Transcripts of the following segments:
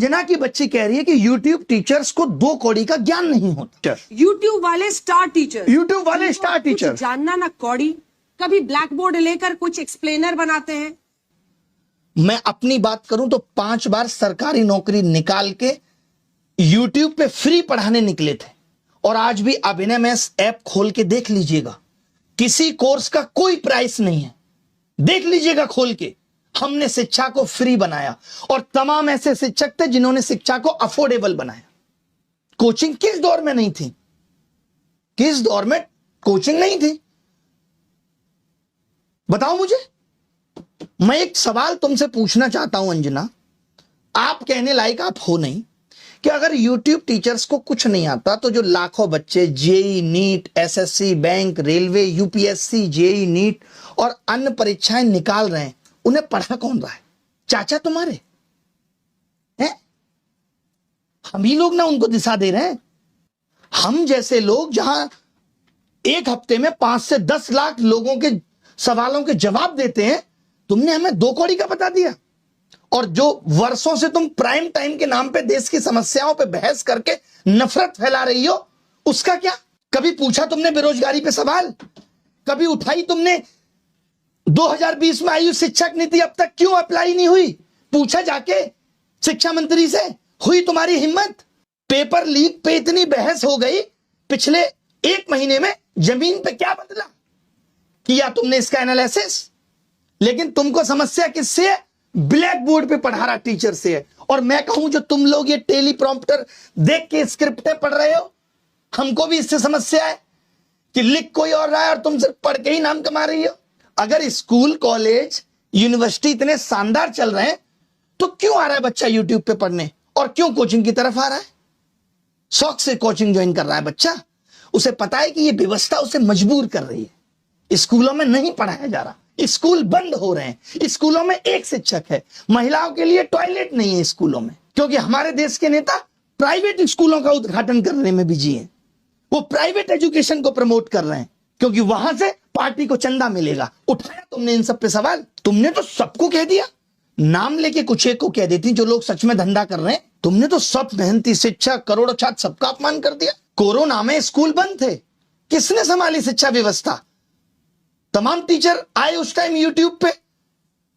अंजना की बच्ची कह रही है कि YouTube टीचर्स को 2 कौड़ी का ज्ञान नहीं होता। YouTube वाले स्टार टीचर, YouTube वाले स्टार टीचर जानना ना कौड़ी, कभी ब्लैक बोर्ड लेकर कुछ एक्सप्लेनर बनाते हैं। मैं अपनी बात करूं तो 5 बार सरकारी नौकरी निकाल के YouTube पे फ्री पढ़ाने निकले थे, और आज भी अभिनय मैथ्स ऐप खोल के देख लीजिएगा, किसी कोर्स का कोई प्राइस नहीं है। देख लीजिएगा खोल के, हमने शिक्षा को फ्री बनाया, और तमाम ऐसे शिक्षक थे जिन्होंने शिक्षा को अफोर्डेबल बनाया। कोचिंग किस दौर में नहीं थी? किस दौर में कोचिंग नहीं थी? बताओ मुझे। मैं एक सवाल तुमसे पूछना चाहता हूं अंजना, आप कहने लायक आप हो नहीं, कि अगर YouTube टीचर्स को कुछ नहीं आता तो जो लाखों बच्चे JEE, NEET, SSC, bank, railway, UPSC, JEE, NEET और अन्य परीक्षाएं निकाल रहे हैं, उन्हें पढ़ा कौन रहा है? चाचा तुम्हारे हैं? हम ही लोग ना उनको दिशा दे रहे हैं। हम जैसे लोग जहां एक हफ्ते में 5 से 10 लाख लोगों के सवालों के जवाब देते हैं, तुमने हमें 2 कौड़ी का बता दिया। और जो वर्षों से तुम प्राइम टाइम के नाम पे देश की समस्याओं पे बहस करके नफरत फैला रही हो, उसका क्या? कभी पूछा तुमने बेरोजगारी पे सवाल? कभी उठाई तुमने 2020 में आई शिक्षक नीति अब तक क्यों अप्लाई नहीं हुई? पूछा जाके शिक्षा मंत्री से? हुई तुम्हारी हिम्मत? पेपर लीक पे इतनी बहस हो गई, पिछले 1 महीने में जमीन पे क्या बदला? किया तुमने इसका एनालिसिस? लेकिन तुमको समस्या किससे है? ब्लैक बोर्ड पे पढ़ा रहा टीचर से है। और मैं कहूं जो तुम लोग ये टेलीप्रॉम्प्टर देख के स्क्रिप्टें पढ़ रहे हो, हमको भी इससे समस्या है कि लिख कोई और रहा है और तुम सिर्फ पढ़ के ही नाम कमा रही हो। अगर स्कूल, कॉलेज, यूनिवर्सिटी इतने शानदार चल रहे हैं तो क्यों आ रहा है बच्चा यूट्यूब पे पढ़ने, और क्यों कोचिंग की तरफ आ रहा है? शौक से कोचिंग ज्वाइन कर रहा है बच्चा, उसे पता है कि ये व्यवस्था उसे मजबूर कर रही है। स्कूलों में नहीं पढ़ाया जा रहा, स्कूल बंद हो रहे हैं, स्कूलों में एक शिक्षक है, महिलाओं के लिए टॉयलेट नहीं है स्कूलों में, क्योंकि हमारे देश के नेता प्राइवेट स्कूलों का उद्घाटन करने में बिजी हैं। वो प्राइवेट एजुकेशन को प्रमोट कर रहे हैं क्योंकि वहां से पार्टी को चंदा मिलेगा। उठाया तुमने इन सब पे सवाल? तुमने तो सबको कह दिया, नाम लेके कुछ एक को कह देती जो लोग सच में धंधा कर रहे हैं। तुमने तो सब मेहनती शिक्षक, करोड़ों छात्र, सबका अपमान कर दिया। कोरोना में स्कूल बंद थे, किसने संभाली शिक्षा व्यवस्था? तमाम टीचर आए उस टाइम यूट्यूब पे,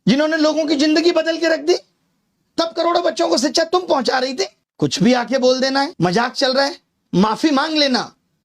जिन्होंने लोगों की जिंदगी बदल के रख दी। तब करोड़ों बच्चों को शिक्षा तुम पहुंचा रही थी। कुछ भी आके बोल देना है, मजाक चल रहा है, माफी मांग लेना।